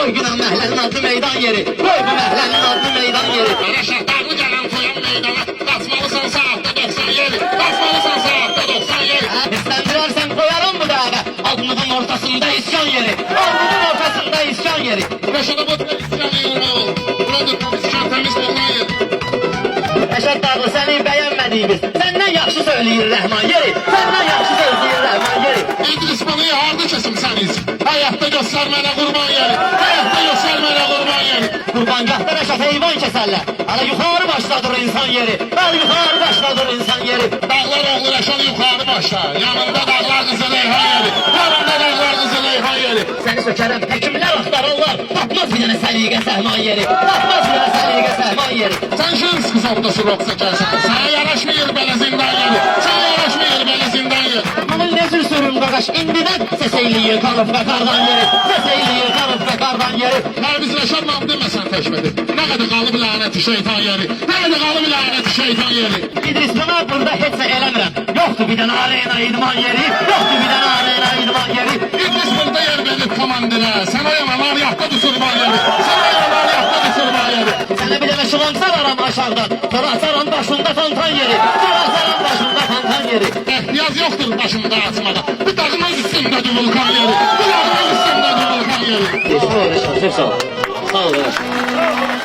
Koy günah məhlənin adı meydan yeri. Koy bu məhlənin adı meydan yeri. Qardaşlar, dağlı gələn toyan meydana. Qaçmalısan saatda 90 yeri. Qaçmalısan saatda 90 yeri. Hislendirersen koyarım bu dağa. Alnımın ortasında isyan yeri. Alnımın ortasında isyan yeri. Yaşada bu isyanı yolma ol. Buradır isyan temiz olma yeri. Eşat Dağlı seni beğenmediğimiz. Senden yaxşı söyleyir Rəhman yeri. Senden yaxşı söyleyir Rəhman yeri. İdris Balı'yı harda kesimseniz. Hayatta göstermene kurban yeri. Hayatta göstermene kurban yeri. Qurbancaqda Rəşat heyvan kəsərlər. Hala yuxarı başladır insan yeri. Hala yuxarı başladır insan yeri. Dağlar oğlu Reşat yukarı başla. Yanında dağlar Kızıl Eyhan yeri. Yanında dağlar Kızıl Eyhan yeri. Səni sökərəm, həkimlər axtarırlar. Tapmaz bir dənə səliqə səhman yeri. Tapmaz bir dənə səliqə səhman yeri. Sen şans kızapta sürok çekersen. Sana yaraşmıyor böyle zindan yeri. Sana yaraşmıyor böyle zindan yeri. Aman nezir sürüm qaqaş, indidən səs eyliyir qalıb və qardan yeri. Səs eyliyir qalıb və qardan yeri. Biz Reşat'la demesen teşmedi. Ne kadar kalıp laneti şeytan yeri. Ne kadar kalıp laneti şeytan yeri. İdris buna burada heç nə eləmirəm. Yoxdur bir dənə arena idman yeri. Yoxdur bir dənə arena idman yeri. İdris burada yer verip komandire. Sana yanalar yakta düşürman yeri. Sana yanalar yakta düşürman yeri. Sənə bir dənə şılansa varam aşağıdan. Sonra asaram başında fontan yeri. Sonra asaram başında fontan yeri. Ehtiyaz yoktur başımda açmada. Bir dağımın üstündedir vulkan yeri. Bir dağımın üstündedir vulkan yeri. Sağ ol, Reşat, çok sağ ol. Sağ ol, Reşat.